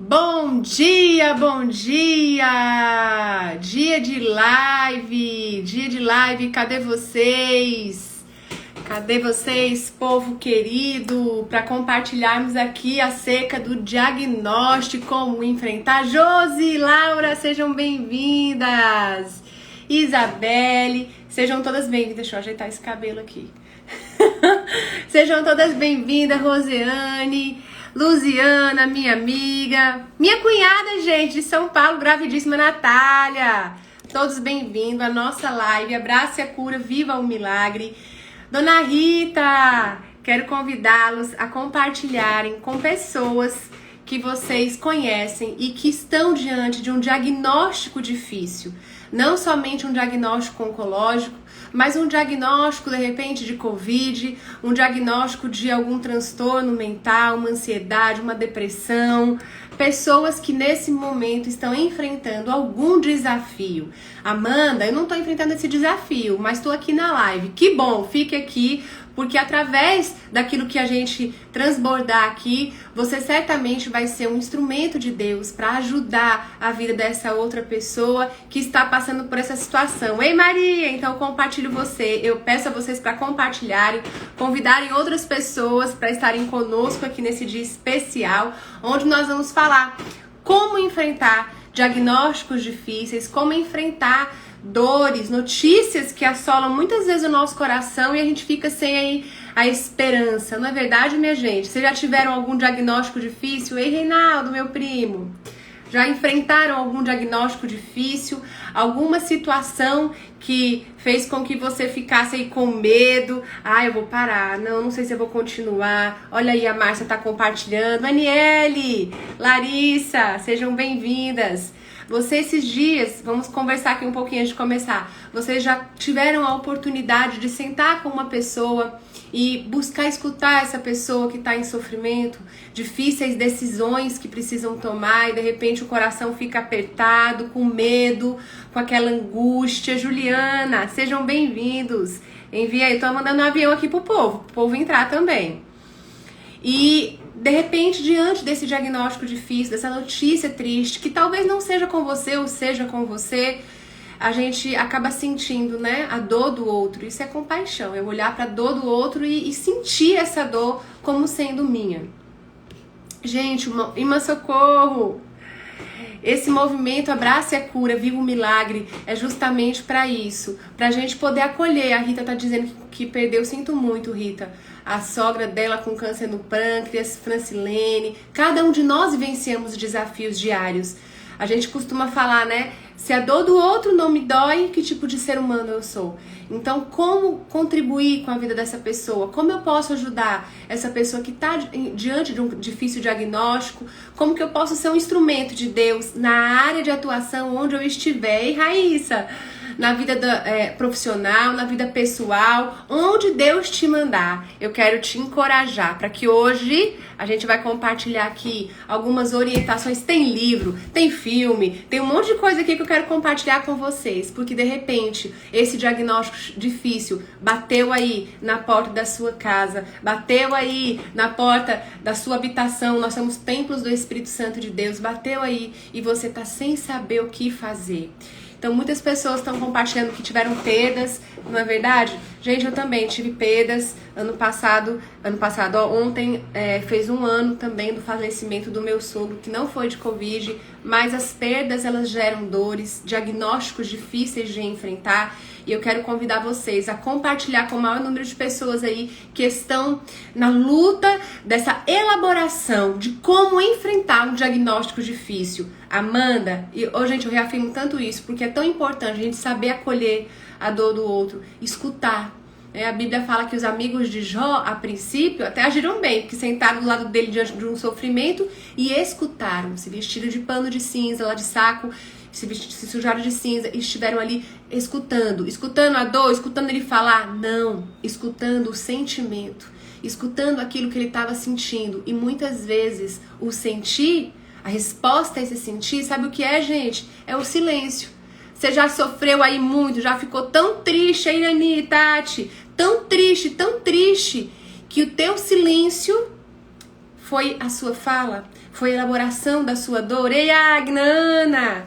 Bom dia, bom dia! Dia de live, cadê vocês? Cadê vocês, povo querido, para compartilharmos aqui acerca do diagnóstico, como enfrentar. Josi e Laura, sejam bem-vindas! Isabelle, sejam todas bem-vindas. Deixa eu ajeitar esse cabelo aqui. Sejam todas bem-vindas, Rosiane, Luziana, minha amiga, minha cunhada, gente, de São Paulo, gravidíssima, Natália. Todos bem-vindos à nossa live. Abraço e a cura, viva o milagre. Dona Rita, quero convidá-los a compartilharem com pessoas que vocês conhecem e que estão diante de um diagnóstico difícil. Não somente um diagnóstico oncológico, mas um diagnóstico, de repente, de Covid, um diagnóstico de algum transtorno mental, uma ansiedade, uma depressão. Pessoas que nesse momento estão enfrentando algum desafio. Amanda, eu não estou enfrentando esse desafio, mas estou aqui na live. Que bom, fique aqui, porque através daquilo que a gente transbordar aqui, você certamente vai ser um instrumento de Deus para ajudar a vida dessa outra pessoa que está passando por essa situação. Ei, Maria, então compartilho você. Eu peço a vocês para compartilharem, convidarem outras pessoas para estarem conosco aqui nesse dia especial, onde nós vamos falar como enfrentar diagnósticos difíceis, como enfrentar dores, notícias que assolam muitas vezes o nosso coração e a gente fica sem aí a esperança. Não é verdade, minha gente? Vocês já tiveram algum diagnóstico difícil? Ei, Reinaldo, meu primo. Já enfrentaram algum diagnóstico difícil? Alguma situação que fez com que você ficasse aí com medo? Ah, eu vou parar. Não sei se eu vou continuar. Olha aí, a Márcia tá compartilhando. Aniele, Larissa, sejam bem-vindas. Vocês esses dias, vamos conversar aqui um pouquinho antes de começar, vocês já tiveram a oportunidade de sentar com uma pessoa e buscar escutar essa pessoa que está em sofrimento, difíceis decisões que precisam tomar e de repente o coração fica apertado, com medo, com aquela angústia. Juliana, sejam bem-vindos. Envia aí, tô mandando um avião aqui pro povo entrar também. E de repente, diante desse diagnóstico difícil, dessa notícia triste, que talvez não seja com você ou seja com você, a gente acaba sentindo, né, a dor do outro. Isso é compaixão, é olhar para a dor do outro e sentir essa dor como sendo minha. Gente, Irmã Socorro, esse movimento Abraço e a Cura, Viva o Milagre, é justamente para isso, para a gente poder acolher. A Rita tá dizendo que perdeu, sinto muito, Rita, a sogra dela com câncer no pâncreas, Francilene. Cada um de nós vivenciamos desafios diários. A gente costuma falar, né? Se a dor do outro não me dói, que tipo de ser humano eu sou? Então, como contribuir com a vida dessa pessoa? Como eu posso ajudar essa pessoa que está diante de um difícil diagnóstico? Como que eu posso ser um instrumento de Deus na área de atuação onde eu estiver? E Raíssa, na vida profissional, na vida pessoal, onde Deus te mandar, eu quero te encorajar para que hoje a gente vai compartilhar aqui algumas orientações. Tem livro, tem filme, tem um monte de coisa aqui que eu quero compartilhar com vocês, porque de repente esse diagnóstico difícil bateu aí na porta da sua casa, bateu aí na porta da sua habitação. Nós somos templos do Espírito Santo de Deus, bateu aí e você tá sem saber o que fazer. Então muitas pessoas estão compartilhando que tiveram perdas, não é verdade? Gente, eu também tive perdas. Ontem fez um ano também do falecimento do meu sogro, que não foi de Covid, mas as perdas, elas geram dores, diagnósticos difíceis de enfrentar. E eu quero convidar vocês a compartilhar com o maior número de pessoas aí que estão na luta dessa elaboração de como enfrentar um diagnóstico difícil. Amanda, gente, eu reafirmo tanto isso, porque é tão importante a gente saber acolher a dor do outro, escutar. A Bíblia fala que os amigos de Jó, a princípio, até agiram bem, porque sentaram do lado dele diante de um sofrimento e escutaram, se vestiram de pano de cinza, lá de saco, se sujaram de cinza e estiveram ali escutando a dor, escutando ele falar, não, escutando o sentimento, escutando aquilo que ele estava sentindo. E muitas vezes o sentir, a resposta a esse sentir, sabe o que é, gente? É o silêncio. Você já sofreu aí muito, já ficou tão triste, aí, Irani, Tati, tão triste, que o teu silêncio Foi a sua fala? Foi a elaboração da sua dor? Ei, Agnana!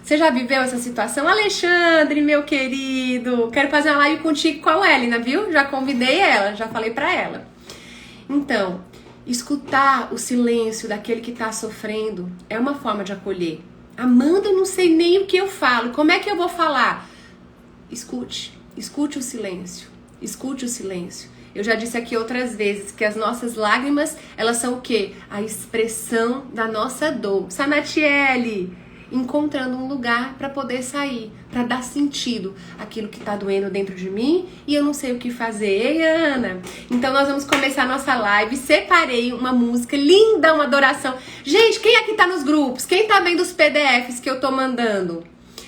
Você já viveu essa situação? Alexandre, meu querido, quero fazer uma live contigo com a Helena, viu? Já convidei ela, já falei pra ela. Então, escutar o silêncio daquele que tá sofrendo é uma forma de acolher. Amanda, eu não sei nem o que eu falo, como é que eu vou falar? Escute o silêncio, escute o silêncio. Eu já disse aqui outras vezes que as nossas lágrimas, elas são o quê? A expressão da nossa dor. Samatiele, encontrando um lugar para poder sair, para dar sentido àquilo que tá doendo dentro de mim e eu não sei o que fazer. Ei, Ana! Então nós vamos começar a nossa live. Separei uma música linda, uma adoração. Gente, quem aqui tá nos grupos? Quem tá vendo os PDFs que eu tô mandando?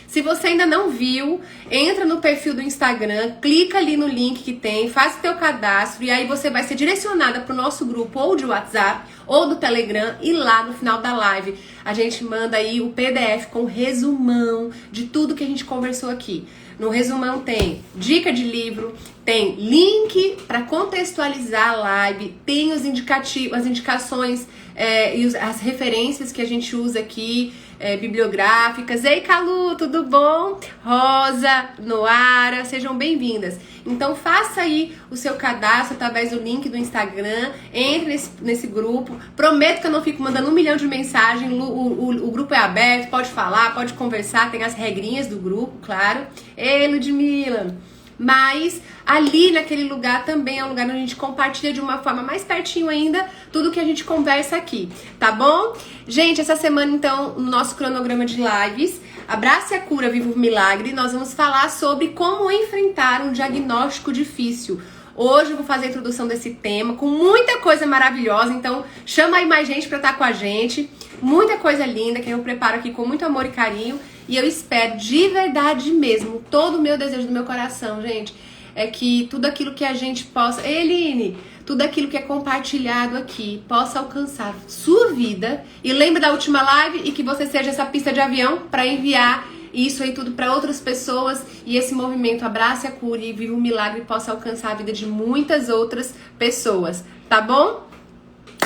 Se você ainda não viu, entra no perfil do Instagram, clica ali no link que tem, faz o teu cadastro e aí você vai ser direcionada para o nosso grupo ou de WhatsApp ou do Telegram e lá no final da live a gente manda aí o PDF com resumão de tudo que a gente conversou aqui. No resumão tem dica de livro, tem link para contextualizar a live, tem os indicativos, as indicações e as referências que a gente usa aqui, bibliográficas. Ei, Calu, tudo bom? Rosa, Noara, sejam bem-vindas. Então faça aí o seu cadastro através do link do Instagram, entre nesse grupo. Prometo que eu não fico mandando 1 milhão de mensagens, o grupo é aberto, pode falar, pode conversar, tem as regrinhas do grupo, claro. Ei, Ludmila! Mas ali naquele lugar também é um lugar onde a gente compartilha de uma forma mais pertinho ainda tudo que a gente conversa aqui, tá bom? Gente, essa semana então, no nosso cronograma de lives, Abrace a Cura, Viva o Milagre, nós vamos falar sobre como enfrentar um diagnóstico difícil. Hoje eu vou fazer a introdução desse tema com muita coisa maravilhosa, então chama aí mais gente pra estar com a gente. Muita coisa linda que eu preparo aqui com muito amor e carinho. E eu espero de verdade mesmo, todo o meu desejo do meu coração, gente, é que tudo aquilo que a gente possa... Eline, tudo aquilo que é compartilhado aqui possa alcançar sua vida. E lembre da última live e que você seja essa pista de avião para enviar isso aí tudo para outras pessoas. E esse movimento Abrace a Cura e Viva o Milagre possa alcançar a vida de muitas outras pessoas, tá bom?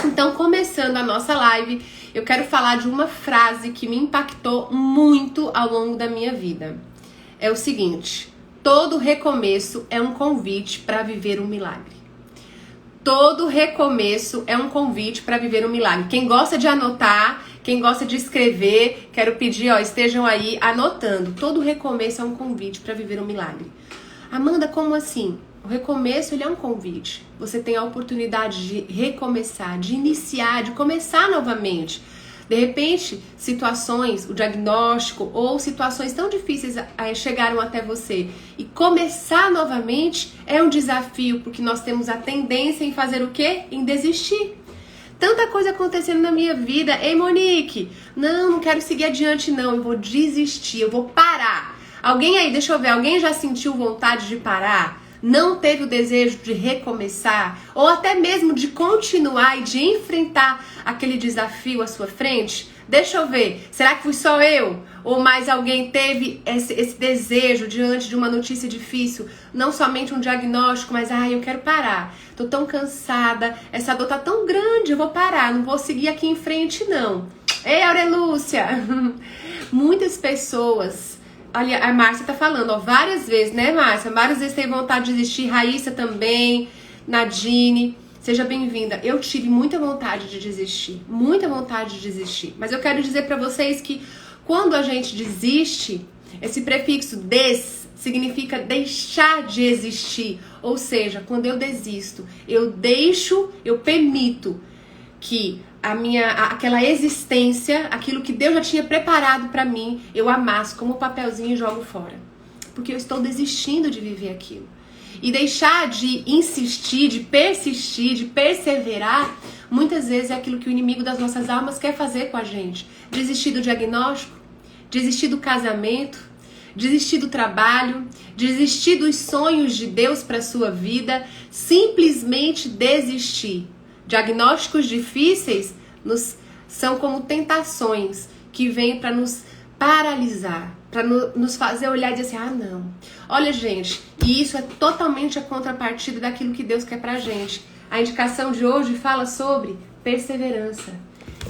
Então, começando a nossa live, eu quero falar de uma frase que me impactou muito ao longo da minha vida. É o seguinte: todo recomeço é um convite para viver um milagre. Todo recomeço é um convite para viver um milagre. Quem gosta de anotar, quem gosta de escrever, quero pedir, estejam aí anotando. Todo recomeço é um convite para viver um milagre. Amanda, como assim? O recomeço, ele é um convite. Você tem a oportunidade de recomeçar, de iniciar, de começar novamente. De repente, situações, o diagnóstico ou situações tão difíceis chegaram até você. E começar novamente é um desafio, porque nós temos a tendência em fazer o quê? Em desistir. Tanta coisa acontecendo na minha vida. Ei, Monique, não quero seguir adiante não, eu vou desistir, eu vou parar. Alguém aí, deixa eu ver, alguém já sentiu vontade de parar? Não teve o desejo de recomeçar? Ou até mesmo de continuar e de enfrentar aquele desafio à sua frente? Deixa eu ver, será que fui só eu? Ou mais alguém teve esse desejo diante de uma notícia difícil? Não somente um diagnóstico, mas eu quero parar. Tô tão cansada, essa dor tá tão grande, eu vou parar, não vou seguir aqui em frente não. Ei, Aurelúcia! Muitas pessoas... Olha, a Márcia tá falando, várias vezes, né, Márcia? Várias vezes tem vontade de desistir. Raíssa também, Nadine, seja bem-vinda. Eu tive muita vontade de desistir, muita vontade de desistir. Mas eu quero dizer pra vocês que quando a gente desiste, esse prefixo des significa deixar de existir. Ou seja, quando eu desisto, eu permito que aquela existência, aquilo que Deus já tinha preparado pra mim, eu amasso como papelzinho e jogo fora. Porque eu estou desistindo de viver aquilo. E deixar de insistir, de persistir, de perseverar, muitas vezes é aquilo que o inimigo das nossas almas quer fazer com a gente. Desistir do diagnóstico, desistir do casamento, desistir do trabalho, desistir dos sonhos de Deus para sua vida, simplesmente desistir. Diagnósticos difíceis são como tentações que vêm para nos paralisar, para nos fazer olhar e dizer assim, não. Olha, gente, e isso é totalmente a contrapartida daquilo que Deus quer pra gente. A indicação de hoje fala sobre Perseverança.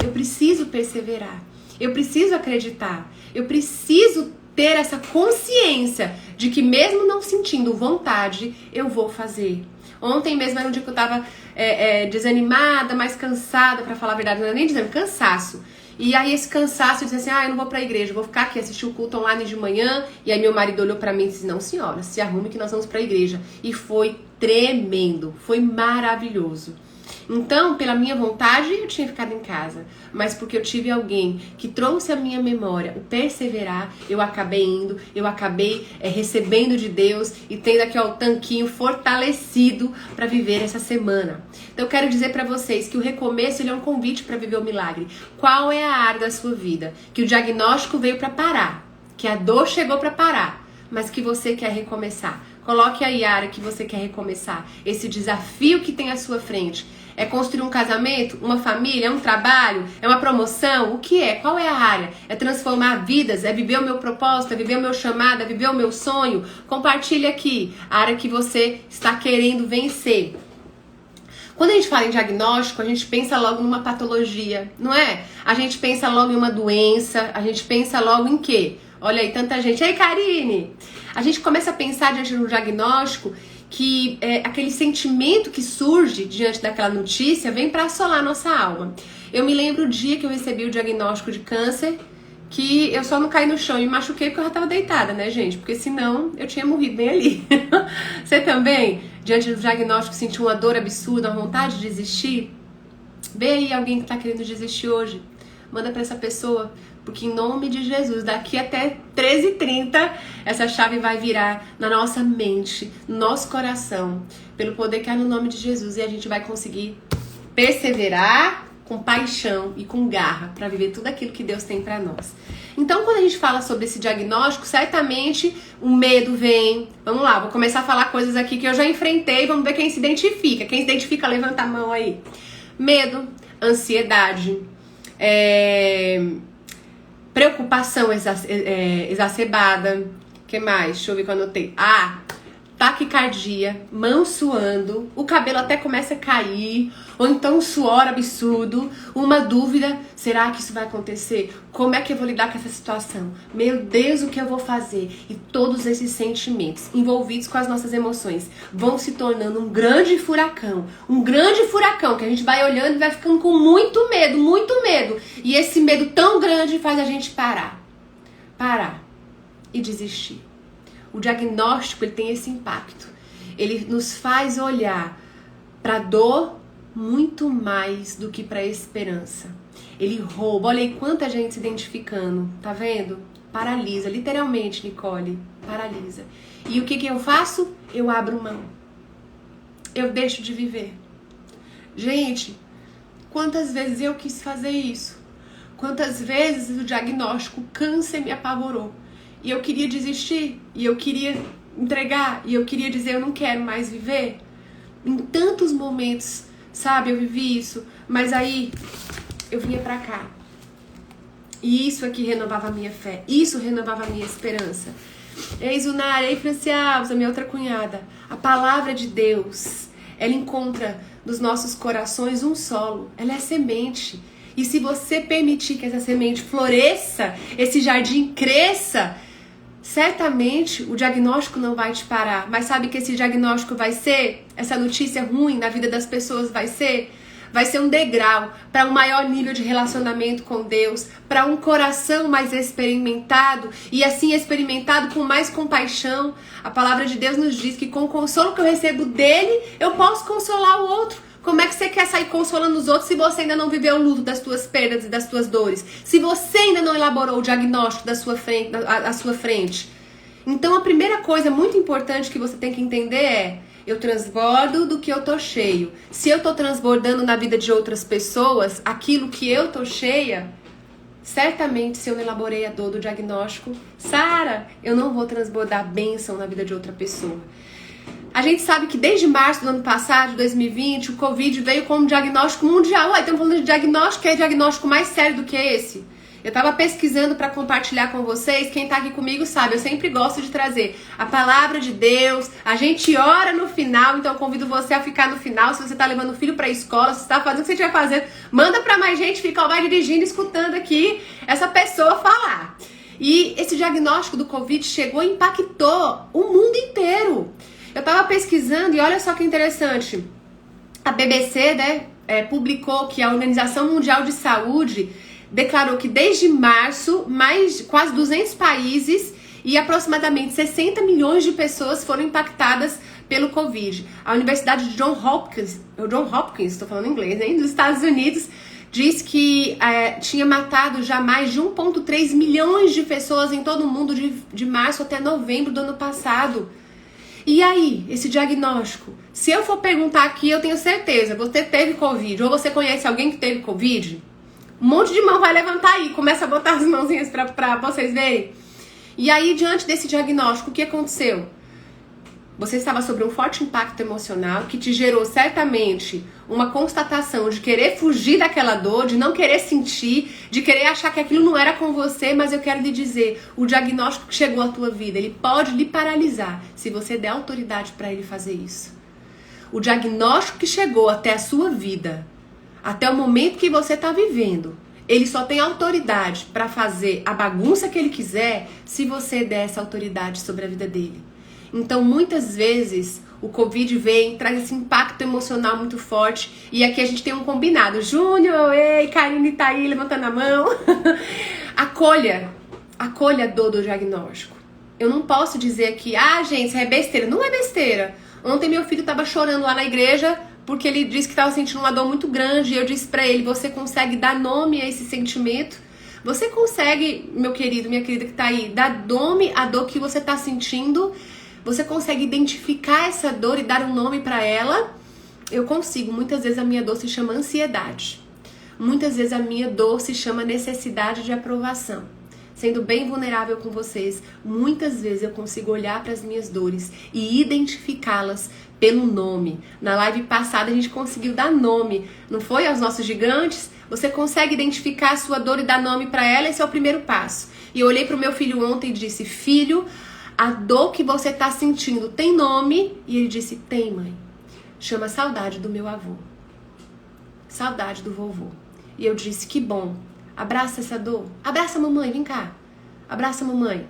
Eu preciso perseverar. Eu preciso acreditar. Eu preciso ter essa consciência de que mesmo não sentindo vontade, eu vou fazer. Ontem mesmo era um dia que eu tava desanimada, mais cansada, pra falar a verdade, não era nem dizendo, cansaço. E aí esse cansaço, eu disse assim, eu não vou pra igreja, eu vou ficar aqui, assistir o culto online de manhã. E aí meu marido olhou pra mim e disse, não senhora, se arrume que nós vamos pra igreja. E foi tremendo, foi maravilhoso. Então, pela minha vontade, eu tinha ficado em casa. Mas porque eu tive alguém que trouxe à minha memória o perseverar, eu acabei indo, eu acabei recebendo de Deus e tendo aqui o tanquinho fortalecido para viver essa semana. Então, eu quero dizer para vocês que o recomeço ele é um convite para viver o milagre. Qual é a área da sua vida? Que o diagnóstico veio para parar, que a dor chegou para parar, mas que você quer recomeçar. Coloque aí a área que você quer recomeçar. Esse desafio que tem à sua frente. É construir um casamento, uma família, é um trabalho, é uma promoção? O que é? Qual é a área? É transformar vidas? É viver o meu propósito? É viver o meu chamado? É viver o meu sonho? Compartilhe aqui a área que você está querendo vencer. Quando a gente fala em diagnóstico, a gente pensa logo numa patologia, não é? A gente pensa logo em uma doença, a gente pensa logo em quê? Olha aí, tanta gente. Ei, Karine! A gente começa a pensar diante do diagnóstico que aquele sentimento que surge diante daquela notícia vem para assolar a nossa alma. Eu me lembro o dia que eu recebi o diagnóstico de câncer, que eu só não caí no chão e me machuquei porque eu já estava deitada, né, gente? Porque senão eu tinha morrido bem ali. Você também, diante do diagnóstico, sentiu uma dor absurda, uma vontade de desistir? Vê aí alguém que está querendo desistir hoje. Manda para essa pessoa, porque em nome de Jesus, daqui até 13h30, essa chave vai virar na nossa mente, no nosso coração, pelo poder que há no nome de Jesus, e a gente vai conseguir perseverar com paixão e com garra para viver tudo aquilo que Deus tem para nós. Então, quando a gente fala sobre esse diagnóstico, certamente o medo vem. Vamos lá, vou começar a falar coisas aqui que eu já enfrentei, vamos ver quem se identifica. Quem se identifica, levanta a mão aí. Medo, ansiedade, preocupação exacerbada. O que mais? Deixa eu ver o que eu anotei. Taquicardia, mão suando, o cabelo até começa a cair, ou então um suor absurdo, uma dúvida, será que isso vai acontecer? Como é que eu vou lidar com essa situação? Meu Deus, o que eu vou fazer? E todos esses sentimentos envolvidos com as nossas emoções vão se tornando um grande furacão que a gente vai olhando e vai ficando com muito medo, e esse medo tão grande faz a gente parar e desistir. O diagnóstico ele tem esse impacto. Ele nos faz olhar para a dor muito mais do que para a esperança. Ele rouba. Olha aí quanta gente se identificando. Tá vendo? Paralisa. Literalmente, Nicole. Paralisa. E o que eu faço? Eu abro mão. Eu deixo de viver. Gente, quantas vezes eu quis fazer isso? Quantas vezes o diagnóstico câncer me apavorou? E eu queria desistir, e eu queria entregar, e eu queria dizer, eu não quero mais viver. Em tantos momentos, sabe, eu vivi isso, mas aí eu vinha pra cá. E isso aqui renovava a minha fé, isso renovava a minha esperança. Ei, Zunara, ei, Francialza, minha outra cunhada. A palavra de Deus, ela encontra nos nossos corações um solo, ela é semente. E se você permitir que essa semente floresça, esse jardim cresça, certamente o diagnóstico não vai te parar. Mas sabe que esse diagnóstico vai ser, essa notícia ruim na vida das pessoas vai ser um degrau para um maior nível de relacionamento com Deus, para um coração mais experimentado e assim experimentado com mais compaixão. A palavra de Deus nos diz que com o consolo que eu recebo dele, eu posso consolar o outro. Como é que você quer sair consolando os outros se você ainda não viveu o luto das tuas perdas e das tuas dores? Se você ainda não elaborou o diagnóstico da sua frente, à sua frente? Então a primeira coisa muito importante que você tem que entender é: eu transbordo do que eu tô cheio. Se eu tô transbordando na vida de outras pessoas aquilo que eu tô cheia, certamente se eu não elaborei a dor do diagnóstico, Sara, eu não vou transbordar a bênção na vida de outra pessoa. A gente sabe que desde março do ano passado, de 2020, o Covid veio como diagnóstico mundial. Estamos falando de diagnóstico, que é diagnóstico mais sério do que esse? Eu tava pesquisando para compartilhar com vocês. Quem tá aqui comigo sabe, eu sempre gosto de trazer a palavra de Deus. A gente ora no final, então eu convido você a ficar no final. Se você tá levando o filho pra escola, se você tá fazendo o que você estiver fazendo, manda pra mais gente, fica vai dirigindo, escutando aqui essa pessoa falar. E esse diagnóstico do Covid chegou e impactou o mundo inteiro. Eu tava pesquisando e olha só que interessante. A BBC, né, publicou que a Organização Mundial de Saúde declarou que desde março, quase 200 países e aproximadamente 60 milhões de pessoas foram impactadas pelo Covid. A Universidade de John Hopkins, estou falando inglês, hein, dos Estados Unidos, diz que tinha matado já mais de 1,3 milhões de pessoas em todo o mundo de março até novembro do ano passado. E aí, esse diagnóstico? Se eu for perguntar aqui, eu tenho certeza, você teve Covid ou você conhece alguém que teve Covid? Um monte de mão vai levantar aí, começa a botar as mãozinhas pra vocês verem. E aí, diante desse diagnóstico, o que aconteceu? Você estava sob um forte impacto emocional que te gerou certamente uma constatação de querer fugir daquela dor, de não querer sentir, de querer achar que aquilo não era com você, mas eu quero lhe dizer, o diagnóstico que chegou à tua vida, ele pode lhe paralisar se você der autoridade para ele fazer isso. O diagnóstico que chegou até a sua vida, até o momento que você está vivendo, ele só tem autoridade para fazer a bagunça que ele quiser se você der essa autoridade sobre a vida dele. Então, muitas vezes, o Covid vem, traz esse impacto emocional muito forte. E aqui a gente tem um combinado. Júnior, ei, Karine tá aí levantando a mão. Acolha a dor do diagnóstico. Eu não posso dizer que, gente, isso é besteira. Não é besteira. Ontem meu filho tava chorando lá na igreja porque ele disse que tava sentindo uma dor muito grande. E eu disse pra ele, você consegue dar nome a esse sentimento? Você consegue, meu querido, minha querida que tá aí, dar nome à dor que você tá sentindo? Você consegue identificar essa dor e dar um nome para ela? Eu consigo. Muitas vezes a minha dor se chama ansiedade. Muitas vezes a minha dor se chama necessidade de aprovação. Sendo bem vulnerável com vocês, muitas vezes eu consigo olhar para as minhas dores e identificá-las pelo nome. Na live passada a gente conseguiu dar nome, não foi aos nossos gigantes? Você consegue identificar a sua dor e dar nome para ela? Esse é o primeiro passo. E eu olhei para o meu filho ontem e disse, filho, a dor que você tá sentindo tem nome? E ele disse, tem, mãe. Chama saudade do meu avô. Saudade do vovô. E eu disse, que bom. Abraça essa dor. Abraça a mamãe, vem cá. Abraça a mamãe.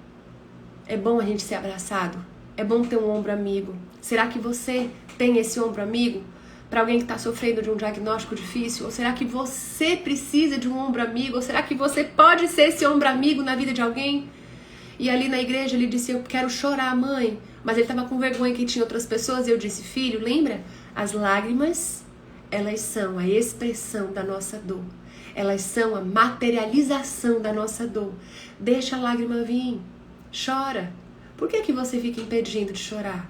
É bom a gente ser abraçado. É bom ter um ombro amigo. Será que você tem esse ombro amigo? Para alguém que tá sofrendo de um diagnóstico difícil? Ou será que você precisa de um ombro amigo? Ou será que você pode ser esse ombro amigo na vida de alguém? E ali na igreja ele disse, eu quero chorar, mãe. Mas ele estava com vergonha que tinha outras pessoas. E eu disse, filho, lembra? As lágrimas, elas são a expressão da nossa dor. Elas são a materialização da nossa dor. Deixa a lágrima vir. Chora. Por que você fica impedindo de chorar?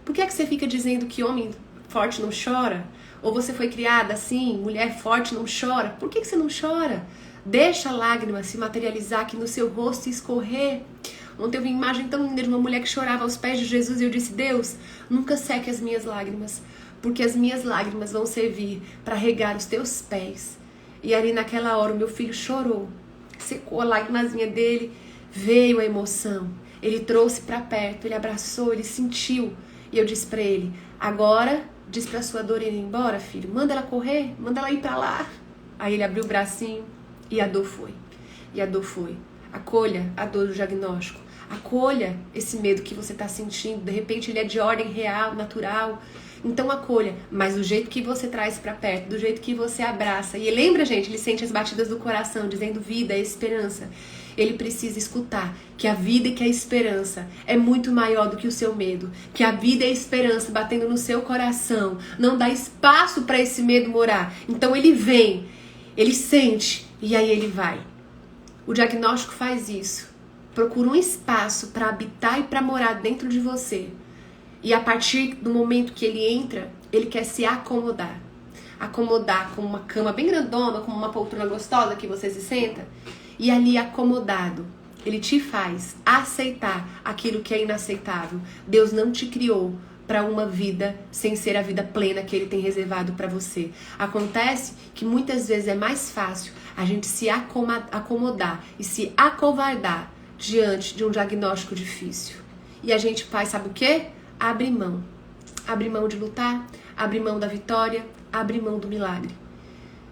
Por que você fica dizendo que homem forte não chora? Ou você foi criada assim, mulher forte não chora? Por que você não chora? Deixa a lágrima se materializar aqui no seu rosto e escorrer. Ontem eu vi uma imagem tão linda de uma mulher que chorava aos pés de Jesus e eu disse, Deus, nunca seque as minhas lágrimas, porque as minhas lágrimas vão servir para regar os teus pés. E ali naquela hora o meu filho chorou, secou a lágrimazinha dele, veio a emoção. Ele trouxe para perto, ele abraçou, ele sentiu. E eu disse para ele, agora diz para sua dor ir embora, filho, manda ela correr, manda ela ir para lá. Aí ele abriu o bracinho. E a dor foi. E a dor foi. Acolha a dor do diagnóstico. Acolha esse medo que você está sentindo. De repente ele é de ordem real, natural. Então acolha. Mas do jeito que você traz para perto, do jeito que você abraça. E lembra, gente, ele sente as batidas do coração, dizendo vida, esperança. Ele precisa escutar que a vida e que a esperança é muito maior do que o seu medo. Que a vida e a esperança batendo no seu coração não dá espaço para esse medo morar. Então ele vem, ele sente. E aí ele vai. O diagnóstico faz isso. Procura um espaço para habitar e para morar dentro de você. E a partir do momento que ele entra, ele quer se acomodar. Acomodar com uma cama bem grandona, com uma poltrona gostosa que você se senta. E ali acomodado, ele te faz aceitar aquilo que é inaceitável. Deus não te criou para uma vida sem ser a vida plena que ele tem reservado para você. Acontece que muitas vezes é mais fácil a gente se acomodar e se acovardar diante de um diagnóstico difícil. E a gente faz, sabe o quê? Abre mão. Abre mão de lutar, abre mão da vitória, abre mão do milagre.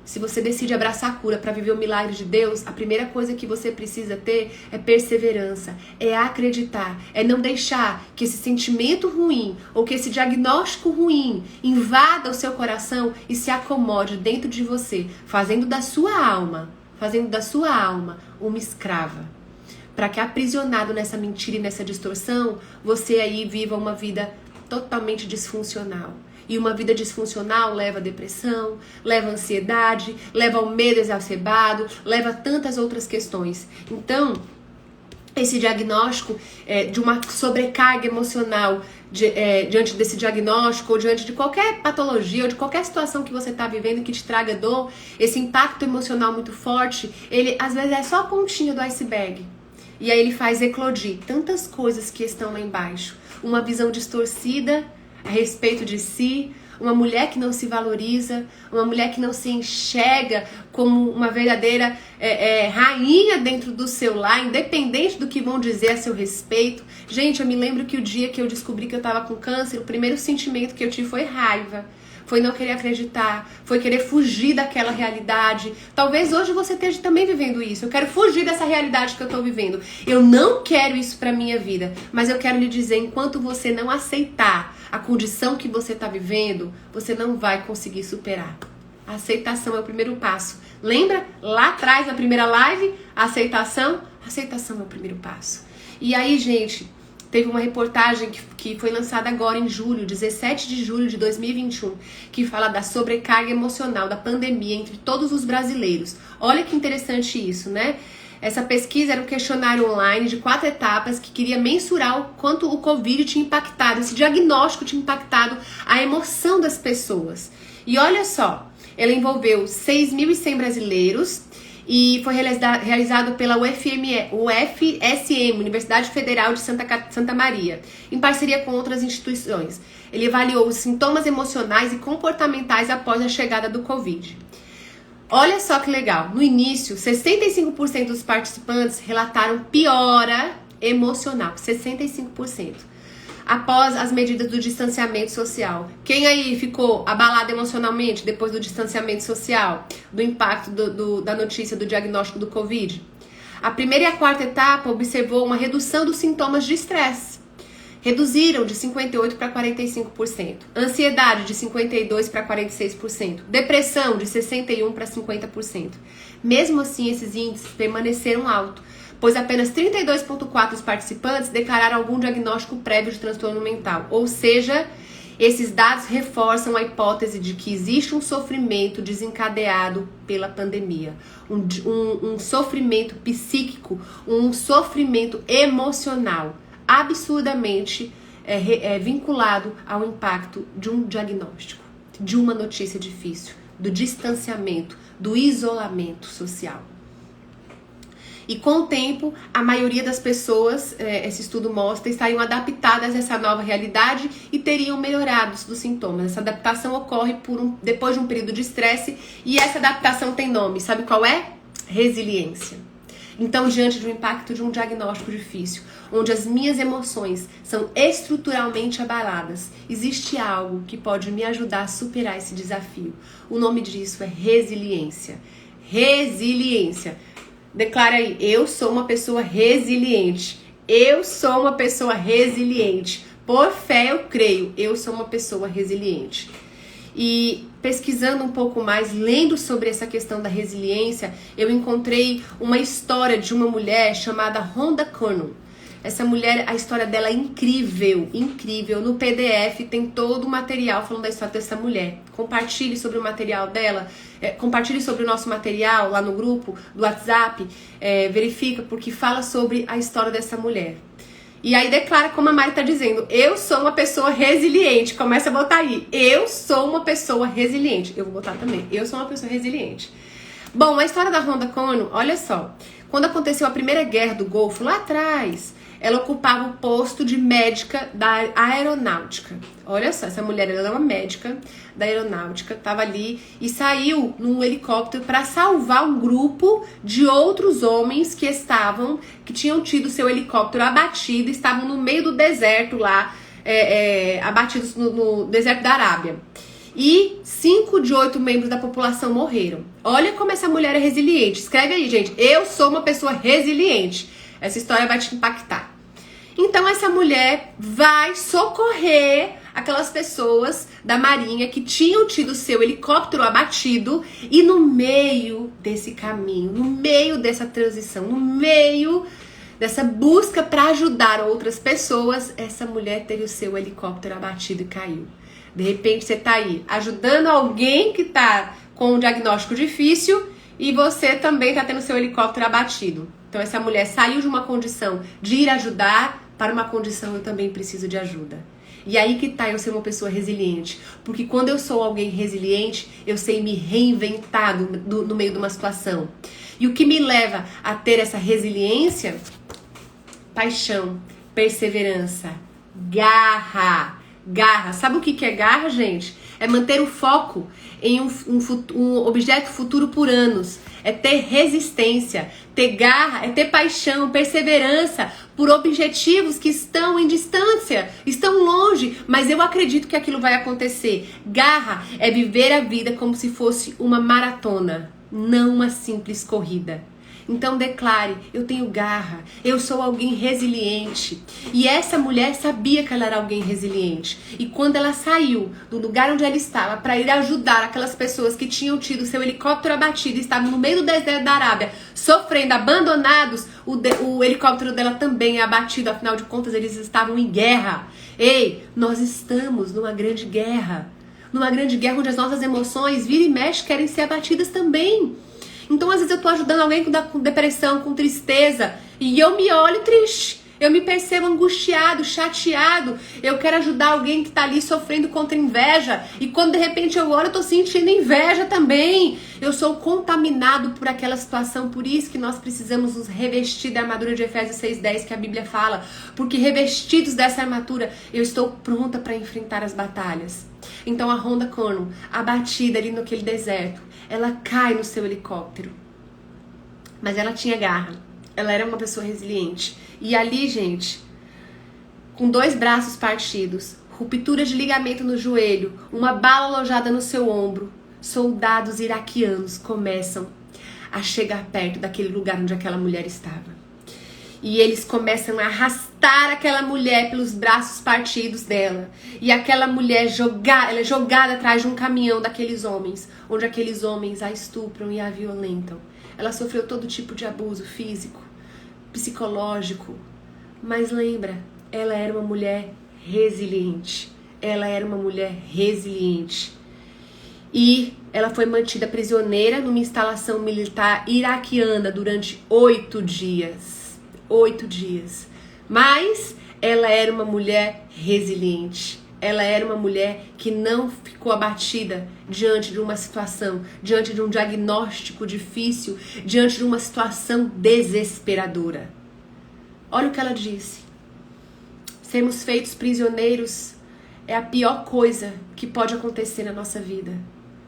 Se você decide abraçar a cura para viver o milagre de Deus, a primeira coisa que você precisa ter é perseverança, é acreditar, é não deixar que esse sentimento ruim ou que esse diagnóstico ruim invada o seu coração e se acomode dentro de você, fazendo da sua alma uma escrava. Para que aprisionado nessa mentira e nessa distorção, você aí viva uma vida totalmente disfuncional. E uma vida disfuncional leva a depressão, leva a ansiedade, leva ao medo exacerbado, leva a tantas outras questões. Então, esse diagnóstico de uma sobrecarga emocional diante desse diagnóstico ou diante de qualquer patologia ou de qualquer situação que você está vivendo que te traga dor, esse impacto emocional muito forte, ele às vezes é só a pontinha do iceberg. E aí ele faz eclodir tantas coisas que estão lá embaixo. Uma visão distorcida a respeito de si, uma mulher que não se valoriza, uma mulher que não se enxerga como uma verdadeira rainha dentro do seu lar, independente do que vão dizer a seu respeito. Gente, eu me lembro que o dia que eu descobri que eu estava com câncer, o primeiro sentimento que eu tive foi raiva. Foi não querer acreditar, foi querer fugir daquela realidade. Talvez hoje você esteja também vivendo isso. Eu quero fugir dessa realidade que eu estou vivendo. Eu não quero isso para minha vida, mas eu quero lhe dizer, enquanto você não aceitar a condição que você está vivendo, você não vai conseguir superar. A aceitação é o primeiro passo. Lembra lá atrás, na primeira live, a aceitação? A aceitação é o primeiro passo. E aí, gente, teve uma reportagem que foi lançada agora em julho, 17 de julho de 2021, que fala da sobrecarga emocional da pandemia entre todos os brasileiros. Olha que interessante isso, né? Essa pesquisa era um questionário online de 4 etapas que queria mensurar o quanto o Covid tinha impactado, esse diagnóstico tinha impactado a emoção das pessoas. E olha só, ela envolveu 6.100 brasileiros e foi realizado pela UFSM, Universidade Federal de Santa Maria, em parceria com outras instituições. Ele avaliou os sintomas emocionais e comportamentais após a chegada do Covid. Olha só que legal, no início, 65% dos participantes relataram piora emocional, 65%. Após as medidas do distanciamento social. Quem aí ficou abalado emocionalmente depois do distanciamento social, do impacto da notícia do diagnóstico do Covid? A primeira e a quarta etapa observou uma redução dos sintomas de estresse. Reduziram de 58% para 45%. Ansiedade de 52% para 46%. Depressão de 61% para 50%. Mesmo assim, esses índices permaneceram altos, pois apenas 32,4% dos participantes declararam algum diagnóstico prévio de transtorno mental. Ou seja, esses dados reforçam a hipótese de que existe um sofrimento desencadeado pela pandemia. Um sofrimento psíquico, um sofrimento emocional, absurdamente vinculado ao impacto de um diagnóstico, de uma notícia difícil, do distanciamento, do isolamento social. E com o tempo, a maioria das pessoas, esse estudo mostra, estariam adaptadas a essa nova realidade e teriam melhorado dos sintomas. Essa adaptação ocorre depois de um período de estresse e essa adaptação tem nome. Sabe qual é? Resiliência. Então, diante do impacto de um diagnóstico difícil, onde as minhas emoções são estruturalmente abaladas, existe algo que pode me ajudar a superar esse desafio. O nome disso é resiliência. Resiliência. Declara aí, eu sou uma pessoa resiliente. Eu sou uma pessoa resiliente. Por fé eu creio, eu sou uma pessoa resiliente. E pesquisando um pouco mais, lendo sobre essa questão da resiliência, eu encontrei uma história de uma mulher chamada Rhonda Curnin. Essa mulher, a história dela é incrível, incrível. No PDF tem todo o material falando da história dessa mulher. Compartilhe sobre o material dela, compartilhe sobre o nosso material lá no grupo do WhatsApp, verifica, porque fala sobre a história dessa mulher. E aí declara, como a Mari tá dizendo, eu sou uma pessoa resiliente. Começa a botar aí, eu sou uma pessoa resiliente. Eu vou botar também, eu sou uma pessoa resiliente. Bom, a história da Rhonda Curnin, olha só. Quando aconteceu a primeira guerra do Golfo, lá atrás, ela ocupava o posto de médica da aeronáutica. Olha só, essa mulher, ela é uma médica da aeronáutica, estava ali e saiu num helicóptero para salvar um grupo de outros homens que tinham tido seu helicóptero abatido, estavam no meio do deserto lá, abatidos no deserto da Arábia. E 5 de 8 membros da população morreram. Olha como essa mulher é resiliente. Escreve aí, gente. Eu sou uma pessoa resiliente. Essa história vai te impactar. Então essa mulher vai socorrer aquelas pessoas da marinha que tinham tido seu helicóptero abatido, e no meio desse caminho, no meio dessa transição, no meio dessa busca para ajudar outras pessoas, essa mulher teve o seu helicóptero abatido e caiu. De repente você tá aí ajudando alguém que tá com um diagnóstico difícil e você também tá tendo seu helicóptero abatido. Então essa mulher saiu de uma condição de ir ajudar para uma condição eu também preciso de ajuda. E aí que tá eu ser uma pessoa resiliente. Porque quando eu sou alguém resiliente, eu sei me reinventar no meio de uma situação. E o que me leva a ter essa resiliência? Paixão, perseverança, garra. Garra. Sabe o que é garra, gente? É manter o foco em um objeto futuro por anos. É ter resistência. Ter garra é ter paixão, perseverança por objetivos que estão em distância, estão longe, mas eu acredito que aquilo vai acontecer. Garra é viver a vida como se fosse uma maratona, não uma simples corrida. Então declare, eu tenho garra, eu sou alguém resiliente. E essa mulher sabia que ela era alguém resiliente. E quando ela saiu do lugar onde ela estava para ir ajudar aquelas pessoas que tinham tido seu helicóptero abatido e estavam no meio do deserto da Arábia, sofrendo, abandonados, o helicóptero dela também é abatido. Afinal de contas, eles estavam em guerra. Ei, nós estamos numa grande guerra. Numa grande guerra onde as nossas emoções, vira e mexe, querem ser abatidas também. Então, às vezes eu tô ajudando alguém com depressão, com tristeza, e eu me olho triste. Eu me percebo angustiado, chateado. Eu quero ajudar alguém que tá ali sofrendo contra inveja. E quando de repente eu olho, eu tô sentindo inveja também. Eu sou contaminado por aquela situação. Por isso que nós precisamos nos revestir da armadura de Efésios 6:10, que a Bíblia fala. Porque revestidos dessa armadura, eu estou pronta para enfrentar as batalhas. Então a Rhonda Cornwell, abatida ali naquele deserto, ela cai no seu helicóptero. Mas ela tinha garra. Ela era uma pessoa resiliente. E ali, gente, com 2 braços partidos, ruptura de ligamento no joelho, uma bala alojada no seu ombro, soldados iraquianos começam a chegar perto daquele lugar onde aquela mulher estava. E eles começam a arrastar aquela mulher pelos braços partidos dela. E aquela mulher ela é jogada atrás de um caminhão daqueles homens, onde aqueles homens a estupram e a violentam. Ela sofreu todo tipo de abuso físico, psicológico. Mas lembra, ela era uma mulher resiliente. Ela era uma mulher resiliente. E ela foi mantida prisioneira numa instalação militar iraquiana durante 8 dias. 8 dias. Mas ela era uma mulher resiliente. Ela era uma mulher que não ficou abatida diante de uma situação, diante de um diagnóstico difícil, diante de uma situação desesperadora. Olha o que ela disse. Sermos feitos prisioneiros é a pior coisa que pode acontecer na nossa vida.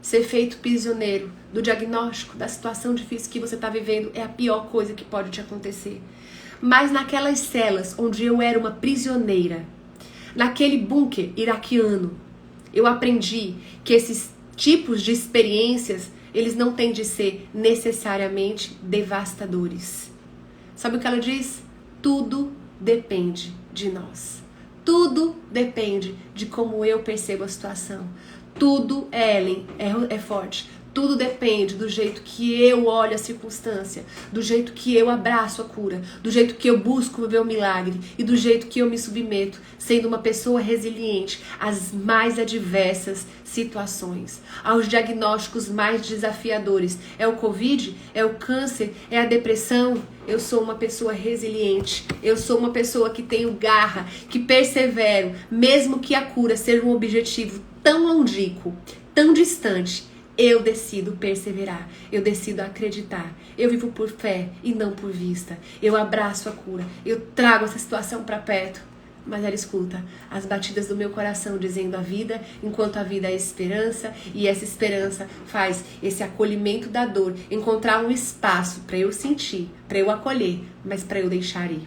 Ser feito prisioneiro do diagnóstico, da situação difícil que você está vivendo é a pior coisa que pode te acontecer. Mas naquelas celas onde eu era uma prisioneira, naquele bunker iraquiano, eu aprendi que esses tipos de experiências, eles não têm de ser necessariamente devastadores. Sabe o que ela diz? Tudo depende de nós. Tudo depende de como eu percebo a situação. Tudo, Ellen, é forte. Tudo depende do jeito que eu olho a circunstância, do jeito que eu abraço a cura, do jeito que eu busco ver o milagre e do jeito que eu me submeto, sendo uma pessoa resiliente às mais adversas situações, aos diagnósticos mais desafiadores. É o Covid? É o câncer? É a depressão? Eu sou uma pessoa resiliente, eu sou uma pessoa que tenho garra, que persevero, mesmo que a cura seja um objetivo tão longínquo, tão distante. eu decido perseverar, eu decido acreditar. Eu vivo por fé e não por vista. Eu abraço a cura, eu trago essa situação para perto. Mas ela escuta as batidas do meu coração dizendo a vida, enquanto a vida é esperança, e essa esperança faz esse acolhimento da dor encontrar um espaço para eu sentir, para eu acolher, mas para eu deixar ir.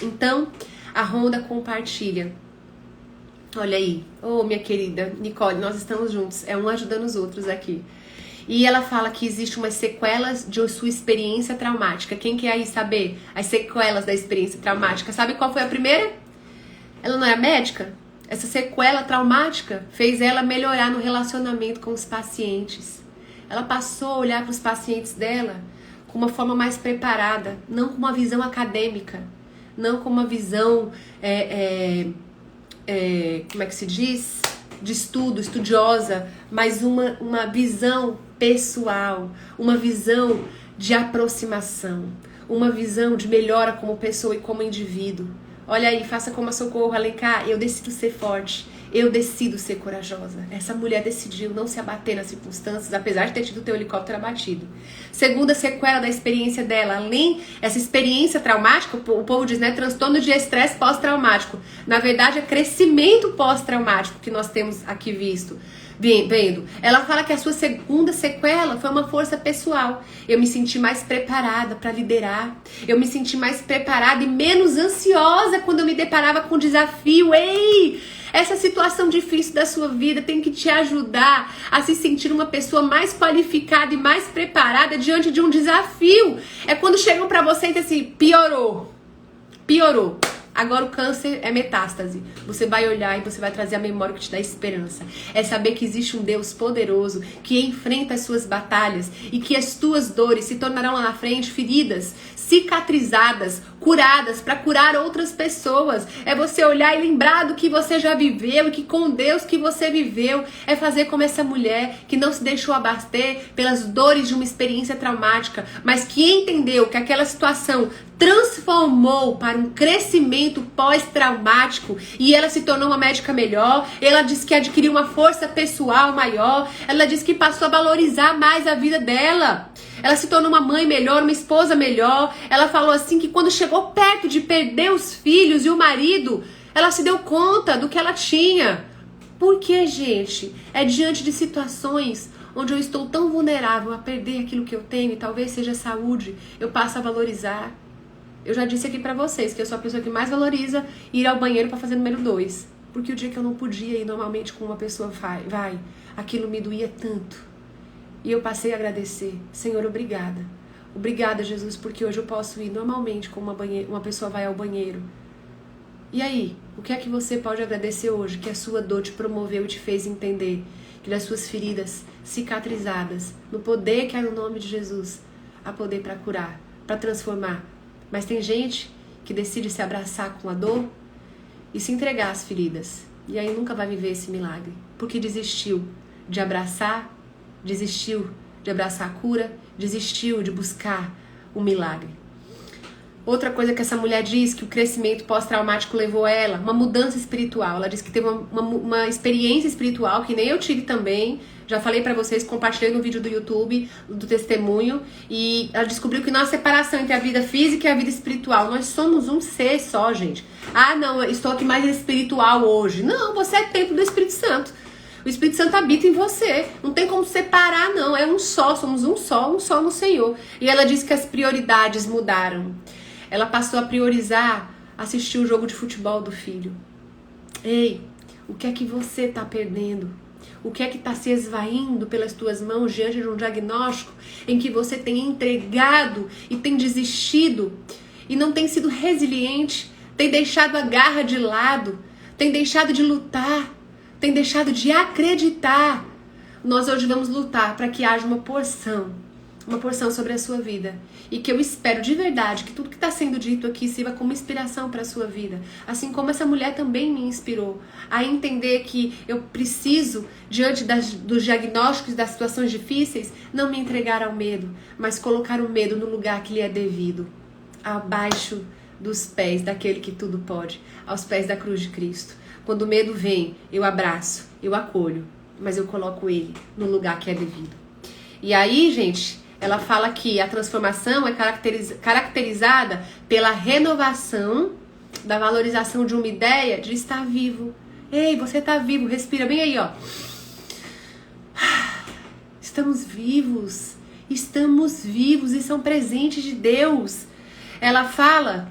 Então, a Rhonda compartilha. Olha aí, minha querida Nicole, nós estamos juntos, é um ajudando os outros aqui. E ela fala que existe umas sequelas de sua experiência traumática. Quem quer aí saber as sequelas da experiência traumática? Sabe qual foi a primeira? Ela não é médica? Essa sequela traumática fez ela melhorar no relacionamento com os pacientes. Ela passou a olhar para os pacientes dela com uma forma mais preparada, não com uma visão acadêmica, não com uma visão... como é que se diz? De estudo, estudiosa, mas uma visão pessoal, uma visão de aproximação, uma visão de melhora como pessoa e como indivíduo. Olha aí, faça como a Socorro Alencar, eu decido ser forte, eu decido ser corajosa. Essa mulher decidiu não se abater nas circunstâncias, apesar de ter tido o teu helicóptero abatido. Segunda sequela da experiência dela, além essa experiência traumática, o povo diz, né, transtorno de estresse pós-traumático. Na verdade, é crescimento pós-traumático que nós temos aqui vendo. Ela fala que a sua segunda sequela foi uma força pessoal. Eu me senti mais preparada para liderar. Eu me senti mais preparada e menos ansiosa quando eu me deparava com o desafio. Ei! Essa situação difícil da sua vida tem que te ajudar a se sentir uma pessoa mais qualificada e mais preparada diante de um desafio. É quando chegam pra você e dizem assim, piorou. Agora o câncer é metástase. Você vai olhar e você vai trazer a memória que te dá esperança. É saber que existe um Deus poderoso que enfrenta as suas batalhas e que as tuas dores se tornarão lá na frente feridas, cicatrizadas, curadas para curar outras pessoas. É você olhar e lembrar do que você já viveu e que com Deus que você viveu. É fazer como essa mulher que não se deixou abater pelas dores de uma experiência traumática, mas que entendeu que aquela situação transformou para um crescimento pós-traumático e ela se tornou uma médica melhor. Ela disse que adquiriu uma força pessoal maior. Ela disse que passou a valorizar mais a vida dela. Ela se tornou uma mãe melhor, uma esposa melhor. Ela falou assim que quando chegou perto de perder os filhos e o marido, ela se deu conta do que ela tinha. Por quê, gente? É diante de situações onde eu estou tão vulnerável a perder aquilo que eu tenho, e talvez seja saúde, eu passo a valorizar. Eu já disse aqui pra vocês que eu sou a pessoa que mais valoriza ir ao banheiro pra fazer número 2. Porque o dia que eu não podia ir normalmente como uma pessoa vai, aquilo me doía tanto. E eu passei a agradecer. Senhor, obrigada. Obrigada, Jesus, porque hoje eu posso ir normalmente como uma pessoa vai ao banheiro. E aí, o que é que você pode agradecer hoje que a sua dor te promoveu e te fez entender que das suas feridas cicatrizadas, no poder que é no nome de Jesus, há poder para curar, para transformar. Mas tem gente que decide se abraçar com a dor e se entregar às feridas. E aí nunca vai viver esse milagre. Porque desistiu de abraçar, desistiu de abraçar a cura, desistiu de buscar o milagre. Outra coisa que essa mulher diz que o crescimento pós-traumático levou ela, uma mudança espiritual. Ela disse que teve uma experiência espiritual que nem eu tive também. Já falei pra vocês, compartilhei no vídeo do YouTube, do testemunho. E ela descobriu que não há separação entre a vida física e a vida espiritual. Nós somos um ser só, gente. Ah, não, estou aqui mais espiritual hoje. Não, você é templo do Espírito Santo. O Espírito Santo habita em você. Não tem como separar, não. É um só, somos um só no Senhor. E ela disse que as prioridades mudaram. Ela passou a priorizar assistir o jogo de futebol do filho. Ei, o que é que você está perdendo? O que é que está se esvaindo pelas tuas mãos diante de um diagnóstico em que você tem entregado e tem desistido e não tem sido resiliente, tem deixado a garra de lado, tem deixado de lutar, tem deixado de acreditar? Nós hoje vamos lutar para que haja uma porção sobre a sua vida. E que eu espero de verdade que tudo que está sendo dito aqui sirva como inspiração para a sua vida. Assim como essa mulher também me inspirou a entender que eu preciso, diante dos diagnósticos, das situações difíceis, não me entregar ao medo, mas colocar o medo no lugar que lhe é devido, abaixo dos pés daquele que tudo pode, aos pés da cruz de Cristo. Quando o medo vem, eu abraço, eu acolho, mas eu coloco ele no lugar que é devido. E aí, gente, ela fala que a transformação é caracterizada pela renovação da valorização de uma ideia de estar vivo. Ei, você tá vivo, respira bem aí, ó. Estamos vivos e são presentes de Deus. Ela fala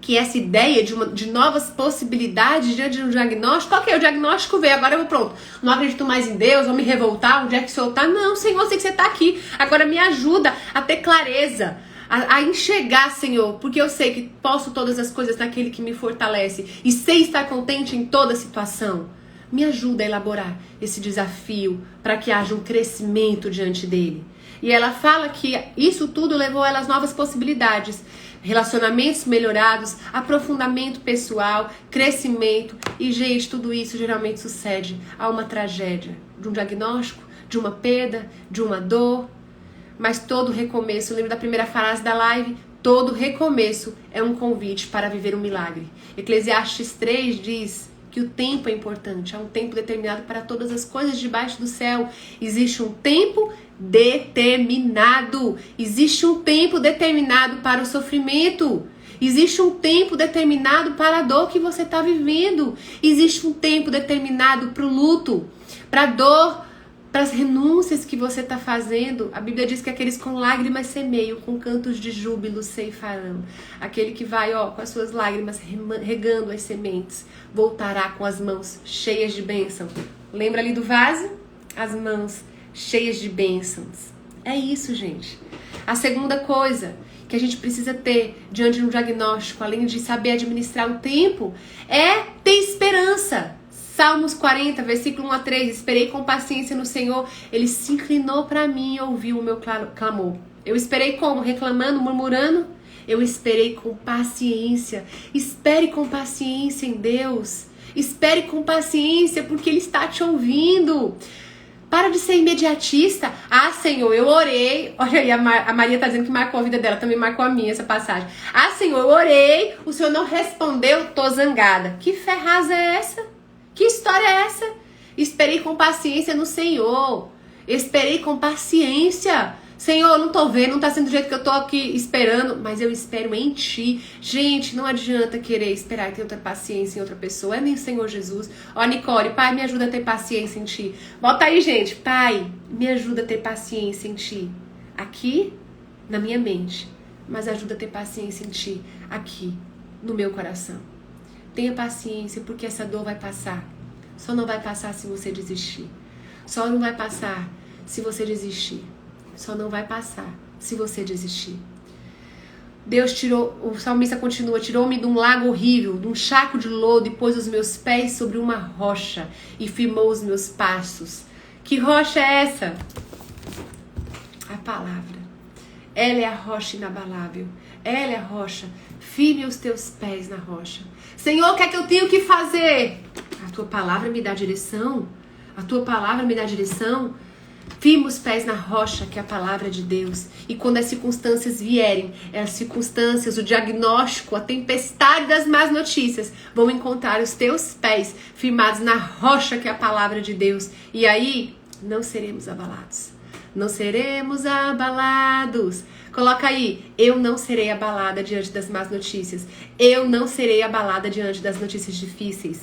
que essa ideia de novas possibilidades diante de um diagnóstico, ok, o diagnóstico veio, agora eu pronto, não acredito mais em Deus, vou me revoltar, onde é que o Senhor tá? Não, Senhor, eu sei que você tá aqui, agora me ajuda a ter clareza, a enxergar, Senhor, porque eu sei que posso todas as coisas naquele que me fortalece e sei estar contente em toda situação. Me ajuda a elaborar esse desafio para que haja um crescimento diante dele. E ela fala que isso tudo levou ela às novas possibilidades. Relacionamentos melhorados, aprofundamento pessoal, crescimento. E, gente, tudo isso geralmente sucede a uma tragédia. De um diagnóstico, de uma perda, de uma dor. Mas todo recomeço, eu lembro da primeira frase da live, todo recomeço é um convite para viver um milagre. Eclesiastes 3 diz que o tempo é importante, há um tempo determinado para todas as coisas debaixo do céu. Existe um tempo determinado. Existe um tempo determinado para o sofrimento. Existe um tempo determinado para a dor que você está vivendo. Existe um tempo determinado para o luto, para a dor, para as renúncias que você está fazendo. A Bíblia diz que aqueles com lágrimas semeiam, com cantos de júbilo ceifarão. Aquele que vai, com as suas lágrimas regando as sementes, voltará com as mãos cheias de bênção. Lembra ali do vaso? As mãos cheias de bênçãos. É isso, gente. A segunda coisa que a gente precisa ter diante de um diagnóstico, além de saber administrar o tempo, é ter esperança. Salmos 40, versículo 1 a 3, esperei com paciência no Senhor, Ele se inclinou para mim e ouviu o meu clamor. Eu esperei como? Reclamando, murmurando? Eu esperei com paciência. Espere com paciência em Deus. Espere com paciência porque Ele está te ouvindo. Para de ser imediatista. Ah, Senhor, eu orei. Olha aí, a Maria tá dizendo que marcou a vida dela, também marcou a minha essa passagem. Ah, Senhor, eu orei, o Senhor não respondeu, tô zangada. Que fé rasa é essa? Que história é essa? Esperei com paciência no Senhor. Esperei com paciência. Senhor, não tô vendo, não tá sendo do jeito que eu tô aqui esperando, mas eu espero em Ti. Gente, não adianta querer esperar ter outra paciência em outra pessoa. É nem o Senhor Jesus. Nicole, Pai, me ajuda a ter paciência em Ti. Bota aí, gente. Pai, me ajuda a ter paciência em Ti. Aqui, na minha mente. Mas ajuda a ter paciência em Ti. Aqui, no meu coração. Tenha paciência, porque essa dor vai passar. Só não vai passar se você desistir. Só não vai passar se você desistir. Só não vai passar se você desistir. Deus tirou, o salmista continua, tirou-me de um lago horrível, de um charco de lodo e pôs os meus pés sobre uma rocha e firmou os meus passos. Que rocha é essa? A palavra. Ela é a rocha inabalável. Ela é a rocha. Firme os teus pés na rocha. Senhor, o que é que eu tenho que fazer? A tua palavra me dá direção. A tua palavra me dá direção. Firma os pés na rocha, que é a palavra de Deus. E quando as circunstâncias vierem, as circunstâncias, o diagnóstico, a tempestade das más notícias, vão encontrar os teus pés firmados na rocha, que é a palavra de Deus. E aí, não seremos abalados. Não seremos abalados. Coloca aí, eu não serei abalada diante das más notícias. Eu não serei abalada diante das notícias difíceis.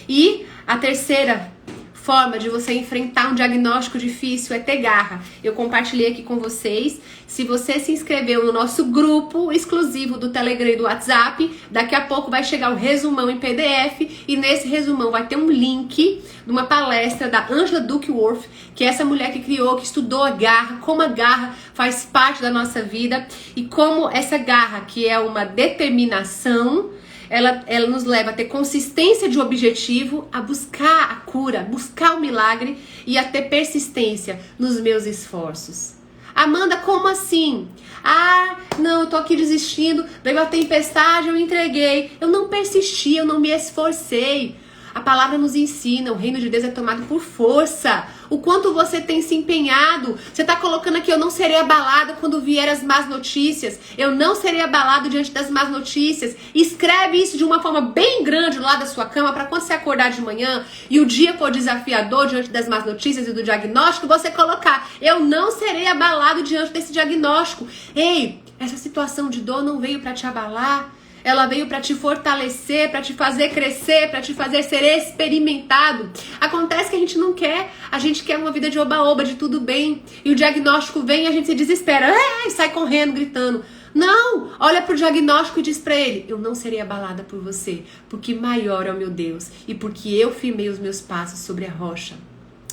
E a terceira forma de você enfrentar um diagnóstico difícil é ter garra. Eu compartilhei aqui com vocês. Se você se inscreveu no nosso grupo exclusivo do Telegram e do WhatsApp, daqui a pouco vai chegar o resumão em PDF e nesse resumão vai ter um link de uma palestra da Angela Duckworth, que é essa mulher que criou, que estudou a garra, como a garra faz parte da nossa vida e como essa garra, que é uma determinação, ela nos leva a ter consistência de objetivo, a buscar a cura, buscar o milagre e a ter persistência nos meus esforços. Amanda, como assim? Ah, não, eu tô aqui desistindo, veio a tempestade, eu entreguei. Eu não persisti, eu não me esforcei. A palavra nos ensina, o reino de Deus é tomado por força. O quanto você tem se empenhado. Você tá colocando aqui, eu não serei abalado quando vier as más notícias. Eu não serei abalado diante das más notícias. Escreve isso de uma forma bem grande lá da sua cama, para quando você acordar de manhã e o dia for desafiador diante das más notícias e do diagnóstico, você colocar: eu não serei abalado diante desse diagnóstico. Ei, essa situação de dor não veio para te abalar. Ela veio para te fortalecer, para te fazer crescer, para te fazer ser experimentado. Acontece que a gente não quer, a gente quer uma vida de oba-oba, de tudo bem. E o diagnóstico vem e a gente se desespera, e sai correndo, gritando. Não, olha pro diagnóstico e diz para ele: eu não serei abalada por você, porque maior é o meu Deus e porque eu firmei os meus passos sobre a rocha.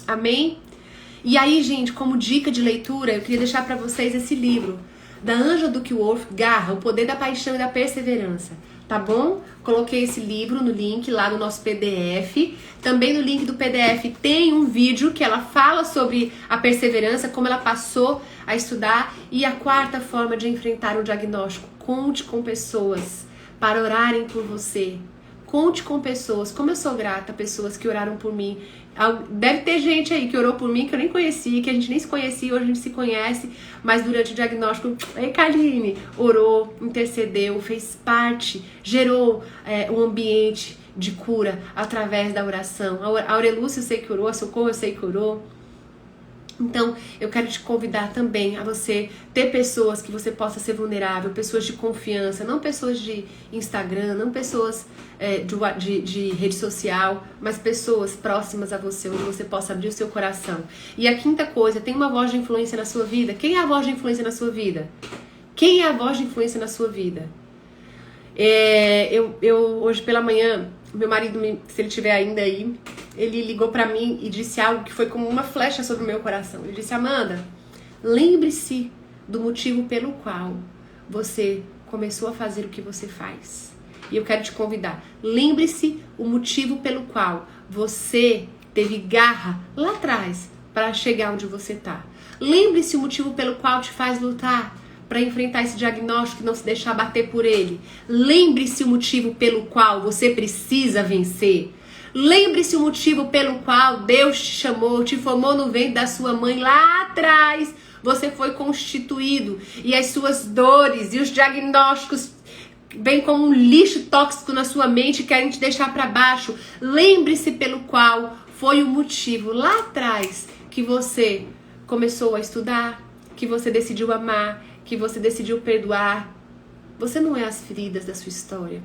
Amém? E aí, gente, como dica de leitura, eu queria deixar para vocês esse livro da Angela Duckworth, Garra, o Poder da Paixão e da Perseverança, tá bom? Coloquei esse livro no link lá no nosso PDF. Também no link do PDF tem um vídeo que ela fala sobre a perseverança, como ela passou a estudar. E a quarta forma de enfrentar o diagnóstico: conte com pessoas para orarem por você. Conte com pessoas. Como eu sou grata a pessoas que oraram por mim. Deve ter gente aí que orou por mim que eu nem conhecia, que a gente nem se conhecia, hoje a gente se conhece, mas durante o diagnóstico, ei, Kaline, orou, intercedeu, fez parte, gerou um ambiente de cura através da oração. A Aurelúcia eu sei que orou, a Socorro eu sei que orou. Então, eu quero te convidar também a você ter pessoas que você possa ser vulnerável, pessoas de confiança, não pessoas de Instagram, não pessoas de rede social, mas pessoas próximas a você, onde você possa abrir o seu coração. E a quinta coisa, tem uma voz de influência na sua vida. Quem é a voz de influência na sua vida? Quem é a voz de influência na sua vida? Eu hoje pela manhã, meu marido, se ele estiver ainda aí, ele ligou pra mim e disse algo que foi como uma flecha sobre o meu coração. Ele disse: Amanda, lembre-se do motivo pelo qual você começou a fazer o que você faz. E eu quero te convidar. Lembre-se o motivo pelo qual você teve garra lá atrás para chegar onde você tá. Lembre-se o motivo pelo qual te faz lutar para enfrentar esse diagnóstico e não se deixar bater por ele. Lembre-se o motivo pelo qual você precisa vencer. Lembre-se o motivo pelo qual Deus te chamou, te formou no ventre da sua mãe lá atrás. Você foi constituído e as suas dores e os diagnósticos vêm como um lixo tóxico na sua mente e querem te deixar para baixo. Lembre-se pelo qual foi o motivo lá atrás que você começou a estudar, que você decidiu amar, que você decidiu perdoar. Você não é as feridas da sua história.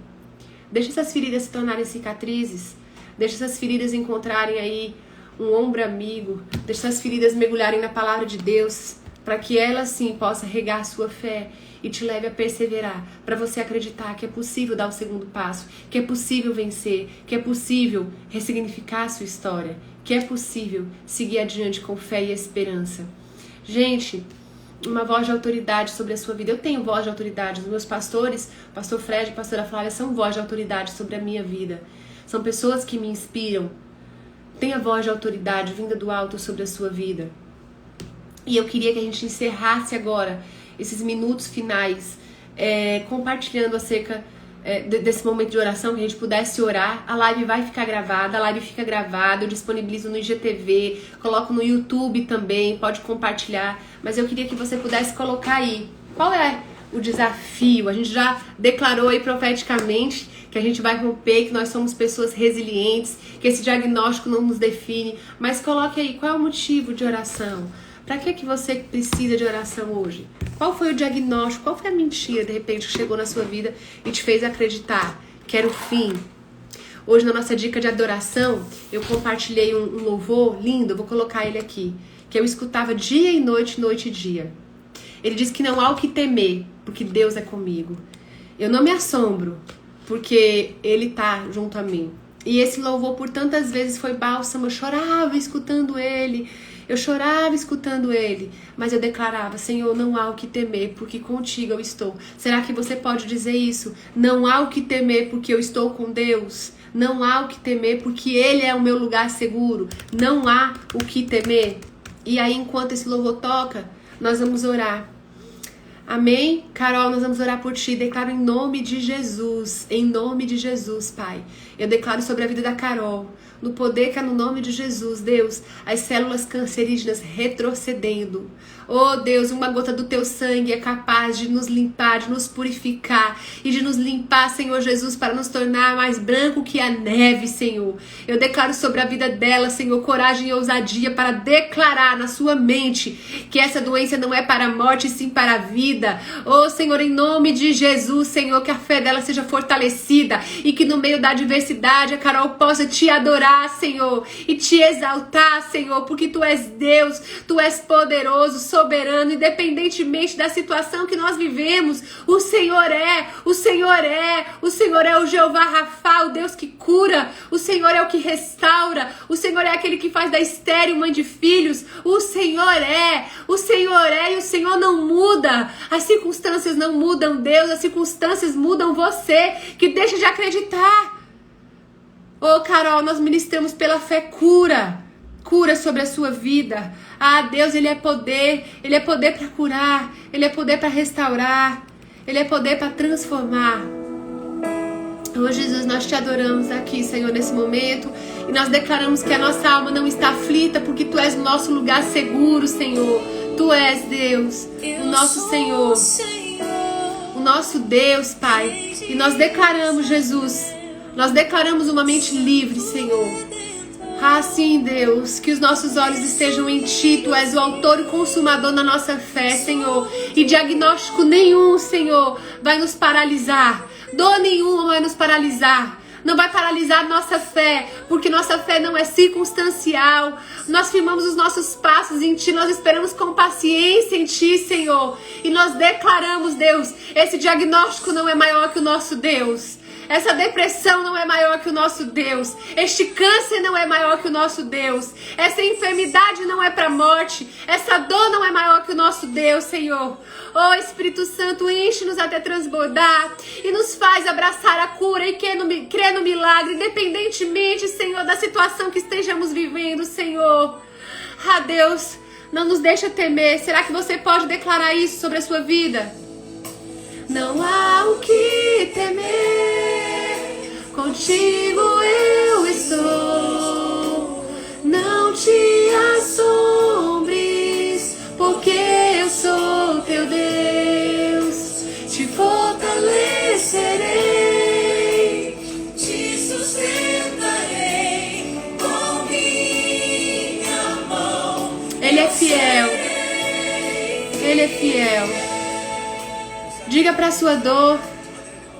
Deixa essas feridas se tornarem cicatrizes. Deixa essas feridas encontrarem aí um ombro amigo. Deixa essas feridas mergulharem na palavra de Deus, para que ela sim possa regar a sua fé e te leve a perseverar, para você acreditar que é possível dar o segundo passo, que é possível vencer, que é possível ressignificar a sua história, que é possível seguir adiante com fé e esperança. Gente, uma voz de autoridade sobre a sua vida. Eu tenho voz de autoridade. Os meus pastores, pastor Fred e pastora Flávia, são voz de autoridade sobre a minha vida. São pessoas que me inspiram. Tenha voz de autoridade vinda do alto sobre a sua vida. E eu queria que a gente encerrasse agora esses minutos finais compartilhando acerca desse momento de oração, que a gente pudesse orar. A live vai ficar gravada, a live fica gravada, eu disponibilizo no IGTV, coloco no YouTube também, pode compartilhar. Mas eu queria que você pudesse colocar aí qual é o desafio. A gente já declarou aí profeticamente que a gente vai romper, que nós somos pessoas resilientes, que esse diagnóstico não nos define. Mas coloque aí qual é o motivo de oração. Para que você precisa de oração hoje? Qual foi o diagnóstico? Qual foi a mentira, de repente, que chegou na sua vida e te fez acreditar que era o fim? Hoje, na nossa dica de adoração, eu compartilhei um louvor lindo, eu vou colocar ele aqui, que eu escutava dia e noite, noite e dia. Ele diz que não há o que temer, porque Deus é comigo. Eu não me assombro, porque Ele tá junto a mim. E esse louvor, por tantas vezes, foi bálsamo. Eu chorava escutando ele. Eu chorava escutando ele, mas eu declarava: Senhor, não há o que temer, porque contigo eu estou. Será que você pode dizer isso? Não há o que temer, porque eu estou com Deus. Não há o que temer, porque Ele é o meu lugar seguro. Não há o que temer. E aí, enquanto esse louvor toca, nós vamos orar. Amém? Carol, nós vamos orar por ti. Declaro em nome de Jesus, Pai. Eu declaro sobre a vida da Carol, no poder que é no nome de Jesus, Deus, as células cancerígenas retrocedendo. Oh Deus, uma gota do teu sangue é capaz de nos limpar, de nos purificar e de nos limpar, Senhor Jesus, para nos tornar mais branco que a neve, Senhor. Eu declaro sobre a vida dela, Senhor, coragem e ousadia para declarar na sua mente que essa doença não é para a morte, sim para a vida. Oh Senhor, em nome de Jesus, Senhor, que a fé dela seja fortalecida e que no meio da adversidade a Carol possa te adorar, Senhor, e te exaltar, Senhor, porque tu és Deus, tu és poderoso, soberano, independentemente da situação que nós vivemos. O Senhor é o Jeová Rafa, o Deus que cura, o Senhor é o que restaura, o Senhor é aquele que faz da estéril mãe de filhos, o Senhor é, e o Senhor não muda, as circunstâncias não mudam Deus, as circunstâncias mudam você, que deixa de acreditar. Oh Carol, nós ministramos pela fé cura sobre a sua vida. Ah, Deus, Ele é poder para curar, Ele é poder para restaurar, Ele é poder para transformar. Oh Jesus, nós te adoramos aqui, Senhor, nesse momento, e nós declaramos que a nossa alma não está aflita, porque Tu és o nosso lugar seguro, Senhor. Tu és Deus, o nosso Senhor, o nosso Deus, Pai, e nós declaramos, Jesus, nós declaramos uma mente livre, Senhor. Ah, sim, Deus, que os nossos olhos estejam em Ti. Tu és o autor e consumador na nossa fé, Senhor. E diagnóstico nenhum, Senhor, vai nos paralisar. Dor nenhuma vai nos paralisar. Não vai paralisar nossa fé, porque nossa fé não é circunstancial. Nós firmamos os nossos passos em Ti, nós esperamos com paciência em Ti, Senhor. E nós declaramos, Deus, esse diagnóstico não é maior que o nosso Deus. Essa depressão não é maior que o nosso Deus. Este câncer não é maior que o nosso Deus. Essa enfermidade não é para a morte. Essa dor não é maior que o nosso Deus, Senhor. Oh Espírito Santo, enche-nos até transbordar e nos faz abraçar a cura e crer no milagre, independentemente, Senhor, da situação que estejamos vivendo, Senhor. Ah, Deus, não nos deixa temer. Será que você pode declarar isso sobre a sua vida? Não há o que temer, contigo eu estou. Não te assombres, porque eu sou teu Deus. Te fortalecerei, te sustentarei com minha mão. Ele é fiel, Ele é fiel. Diga para a sua dor,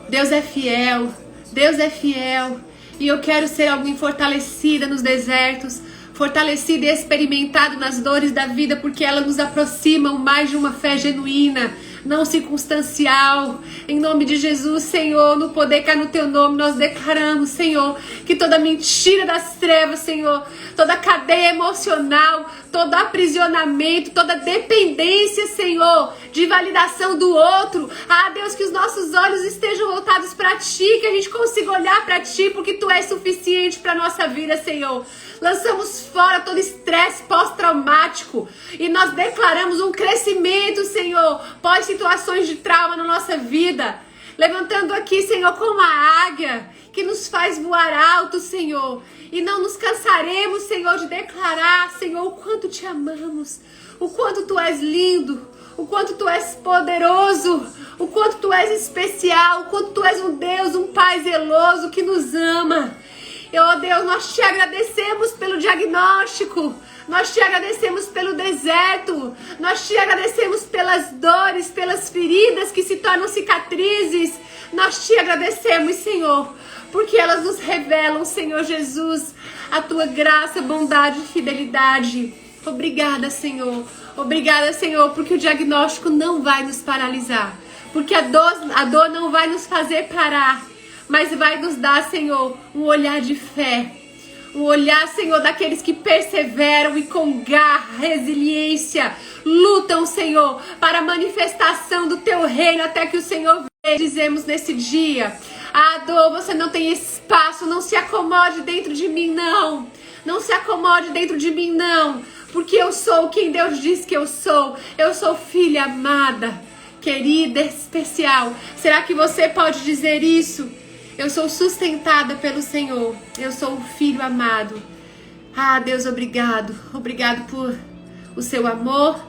Deus é fiel, Deus é fiel. E eu quero ser alguém fortalecida nos desertos, fortalecida e experimentada nas dores da vida, porque elas nos aproximam mais de uma fé genuína, não circunstancial. Em nome de Jesus, Senhor, no poder que há no Teu nome, nós declaramos, Senhor, que toda mentira das trevas, Senhor, toda cadeia emocional, todo aprisionamento, toda dependência, Senhor, de validação do outro. Ah, Deus, que os nossos olhos estejam voltados para Ti, que a gente consiga olhar para Ti, porque Tu és suficiente para a nossa vida, Senhor. Lançamos fora todo estresse pós-traumático e nós declaramos um crescimento, Senhor, pós situações de trauma na nossa vida. Levantando aqui, Senhor, como a águia que nos faz voar alto, Senhor. E não nos cansaremos, Senhor, de declarar, Senhor, o quanto Te amamos, o quanto Tu és lindo, o quanto Tu és poderoso, o quanto Tu és especial, o quanto Tu és um Deus, um Pai zeloso que nos ama. E, oh Deus, nós Te agradecemos pelo diagnóstico, nós Te agradecemos pelo deserto, nós Te agradecemos pelas dores, pelas feridas que se tornam cicatrizes. Nós Te agradecemos, Senhor, porque elas nos revelam, Senhor Jesus, a Tua graça, bondade e fidelidade. Obrigada, Senhor. Obrigada, Senhor, porque o diagnóstico não vai nos paralisar, porque a dor não vai nos fazer parar, mas vai nos dar, Senhor, um olhar de fé, um olhar, Senhor, daqueles que perseveram e com garra, resiliência, lutam, Senhor, para a manifestação do Teu reino até que o Senhor venha. Dizemos nesse dia, ah, dor, você não tem espaço, não se acomode dentro de mim, não. Não se acomode dentro de mim, não, porque eu sou quem Deus diz que eu sou. Eu sou filha amada, querida, especial. Será que você pode dizer isso? Eu sou sustentada pelo Senhor. Eu sou um filho amado. Ah, Deus, obrigado. Obrigado por o seu amor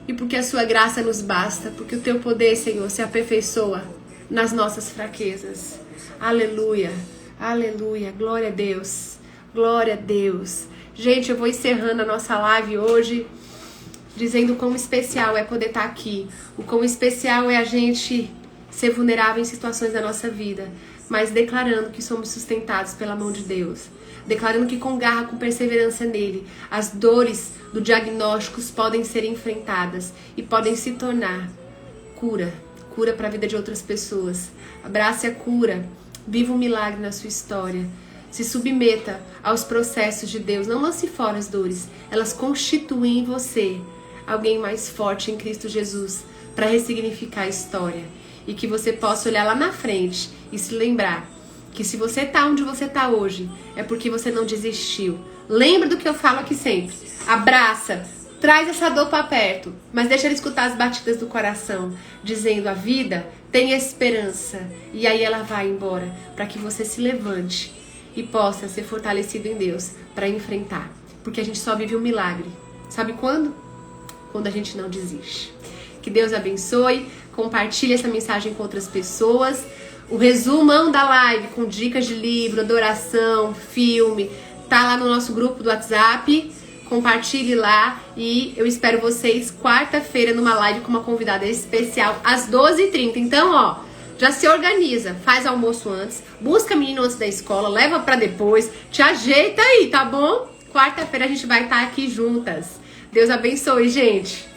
e porque a sua graça nos basta. Porque o teu poder, Senhor, se aperfeiçoa nas nossas fraquezas. Aleluia. Aleluia. Glória a Deus. Glória a Deus. Gente, eu vou encerrando a nossa live hoje dizendo o quão especial é poder estar aqui. O quão especial é a gente ser vulnerável em situações da nossa vida, mas declarando que somos sustentados pela mão de Deus. Declarando que com garra, com perseverança nele, as dores do diagnósticos podem ser enfrentadas e podem se tornar cura. Cura para a vida de outras pessoas. Abrace a cura. Viva um milagre na sua história. Se submeta aos processos de Deus. Não lance fora as dores. Elas constituem em você alguém mais forte em Cristo Jesus para ressignificar a história. E que você possa olhar lá na frente e se lembrar que se você está onde você está hoje, é porque você não desistiu. Lembra do que eu falo aqui sempre. Abraça, traz essa dor para perto, mas deixa ele escutar as batidas do coração, dizendo: a vida tem esperança. E aí ela vai embora, para que você se levante e possa ser fortalecido em Deus para enfrentar. Porque a gente só vive um milagre. Sabe quando? Quando a gente não desiste. Que Deus abençoe. Compartilhe essa mensagem com outras pessoas. O resumão da live com dicas de livro, adoração, filme, tá lá no nosso grupo do WhatsApp. Compartilhe lá e eu espero vocês quarta-feira numa live com uma convidada especial às 12h30. Então, ó, já se organiza, faz almoço antes, busca menino antes da escola, leva pra depois, te ajeita aí, tá bom? Quarta-feira a gente vai estar aqui juntas. Deus abençoe, gente.